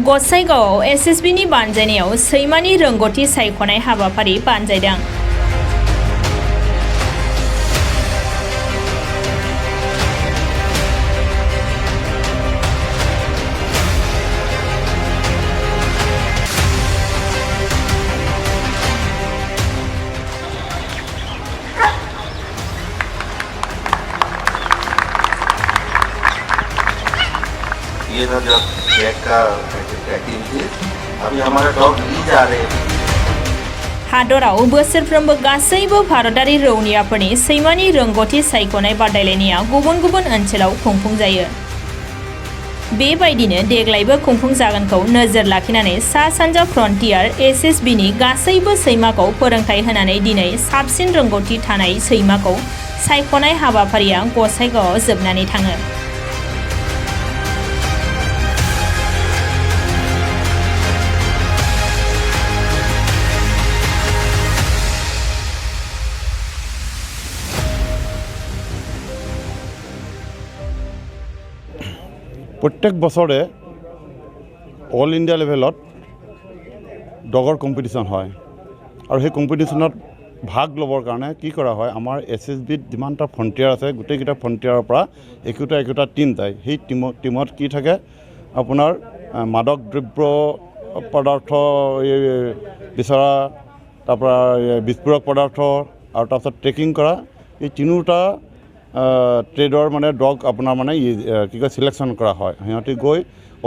गसाइगावआव एसएसबीनि बानजायनायाव सैमानि रोंग'थि सायख'नाय हाबाफारि बानजायदों। ये था जब चेक का पैकिंग थी, अभी हमारे डॉग ली जा रहे हैं। हादराव बोसोरफ्रोमबो गासैबो भारतारि रौनियाफोरनि सैमानि रोंग'थि सायख'नाय बादायलायनाया गुबुन गुबुन ओनसोलाव खुंफुंजायो। बेबायदिनो देग्लायबो खुंफुंजागोनखौ नोजोर लाखिनानै सा सानजा फ्रन्टियार एसएसबीनि गासैबो सैमाखौ फोरोंथाय होनानै दिनै साबसिन रोंग'थि थानाय सैमाखौ सायख'नाय हाबाफारिया गसाइगावआव जोबनानै थाङो। प्रत्येक बছৰে অল ইণ্ডিয়া লেভেলত ডগৰ কম্পিটিশ্যন হয় আৰু সেই কম্পিটিশ্যনত ভাগ ল'বৰ কাৰণে কি কৰা হয়, আমাৰ এছএছবিত যিমানটা ফ্ৰণ্টিয়াৰ আছে গোটেইকেইটা ফ্ৰণ্টিয়াৰৰ পৰা একোটা টিম যায়। সেই টিমত কি থাকে, আপোনাৰ মাদক দ্ৰব্য পদাৰ্থ বিচৰা, তাৰপৰা বিস্ফোৰক পদাৰ্থ আৰু তাৰপিছত ট্ৰেকিং কৰা, এই তিনিওটা ট্ৰেডৰ মানে ডগ আপোনাৰ মানে কি কয় চিলেকশ্যন কৰা হয়। সিহঁতি গৈ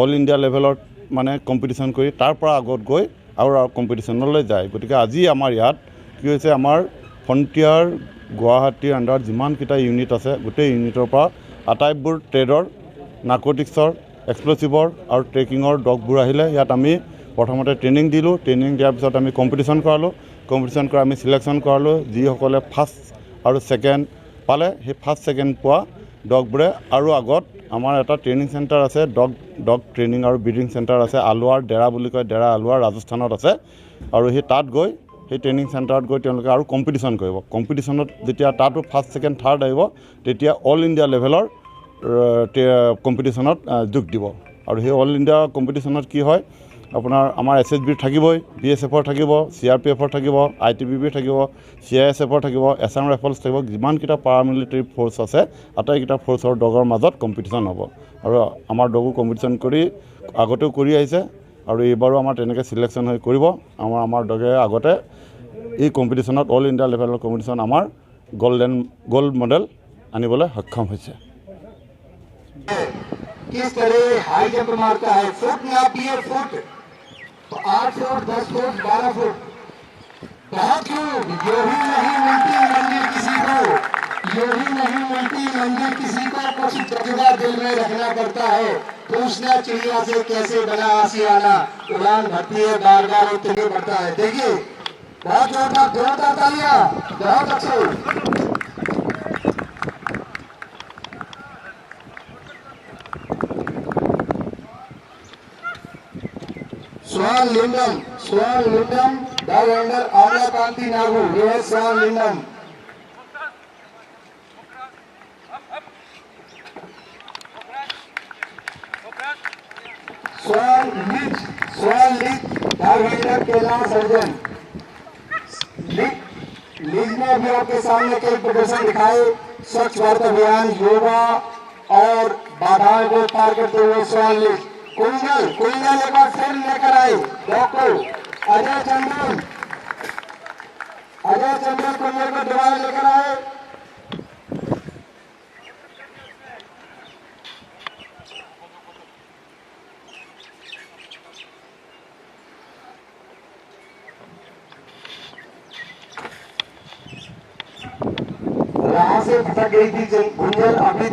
অল ইণ্ডিয়া লেভেলত মানে কম্পিটিশ্যন কৰি তাৰ পৰা আগত গৈ আৰু কম্পিটিশ্যনলৈ যায়। গতিকে আজি আমাৰ ইয়াত কি হৈছে, আমাৰ ফ্ৰণ্টিয়াৰ গুৱাহাটীৰ আণ্ডাৰত যিমানকেইটা ইউনিট আছে গোটেই ইউনিটৰ পৰা আটাইবোৰ ট্ৰেডৰ, নাৰ্কটিক্সৰ, এক্সপ্ল'চিভৰ আৰু ট্ৰেকিঙৰ ডগবোৰ আহিলে। ইয়াত আমি প্ৰথমতে ট্ৰেইনিং দিলোঁ। ট্ৰেইনিং দিয়াৰ পিছত আমি কম্পিটিশ্যন কৰালোঁ। কম্পিটিশ্যন কৰি আমি চিলেকশ্যন কৰালোঁ। যিসকলে ফাৰ্ষ্ট আৰু ছেকেণ্ড পালে, সেই ফাৰ্ষ্ট ছেকেণ্ড পোৱা ডগবোৰে আৰু আগত আমাৰ এটা ট্ৰেইনিং চেণ্টাৰ আছে, ডগ ট্ৰেইনিং আৰু ব্ৰিডিং চেণ্টাৰ আছে, আলোৱাৰ ডেৰা বুলি কয়, ডেৰা আলোৱাৰ ৰাজস্থানত আছে। আৰু সেই তাত গৈ সেই ট্ৰেইনিং চেণ্টাৰত গৈ তেওঁলোকে আৰু কম্পিটিশ্যন কৰিব। কম্পিটিশ্যনত যেতিয়া তাতো ফাৰ্ষ্ট ছেকেণ্ড থাৰ্ড আহিব, তেতিয়া অল ইণ্ডিয়া লেভেলৰ কম্পিটিশ্যনত যোগ দিব। আৰু সেই অল ইণ্ডিয়া কম্পিটিশ্যনত কি হয়, আপোনাৰ আমাৰ এছএছবিৰ থাকিবই, BSFৰ থাকিব, CRPFৰ থাকিব, ITBBৰ থাকিব, CISFৰ থাকিব, আছাম ৰাইফলছ থাকিব। যিমানকেইটা পাৰামিলিটাৰী ফ'ৰ্চ আছে আটাইকেইটা ফ'ৰ্চৰ ডগৰ মাজত কম্পিটিশ্যন হ'ব। আৰু আমাৰ ডগো কম্পিটিশ্যন কৰি আগতেও কৰি আহিছে আৰু এইবাৰো আমাৰ তেনেকৈ চিলেকশ্যন হৈ কৰিব। আমাৰ ডগে আগতে এই কম্পিটিশ্যনত অল ইণ্ডিয়া লেভেলৰ কম্পিটিশ্যন আমাৰ গোল্ড মেডেল আনিবলৈ সক্ষম হৈছে। किस तरह हाई जंप मारता है, फुट नापिए फुट, 8 फुट 10 फुट 12 फुट। बहुत क्यों, यो ही नहीं मिलती मंजिल किसी को, यो ही नहीं मिलती मंजिल किसी को, कुछ जज्बा दिल में रखना पड़ता है। पूछना चिड़िया से कैसे बना आशियाना, उड़ान भरती है बार बार उतरने पड़ता है। देखिए बहुत जोरदार तालियां, बहुत अच्छे। स्वान लिंगम डॉग हैंडलर आमला कांति नागू, ये है स्वान लिंगम। स्वान लीग डॉग हैंडलर कैलाश सर्जन। लीग में भी आपके सामने कई प्रदर्शन दिखाए, स्वच्छ भारत अभियान, योगा और बाधाओं को पार करते हुए स्वान लीग। कुंजल एक बार फिर लेकर आए डॉक्टर अजय चंद्रन कुंजल को दोबारा लेकर आए। राह से भटक गई थी कुंजल, अभी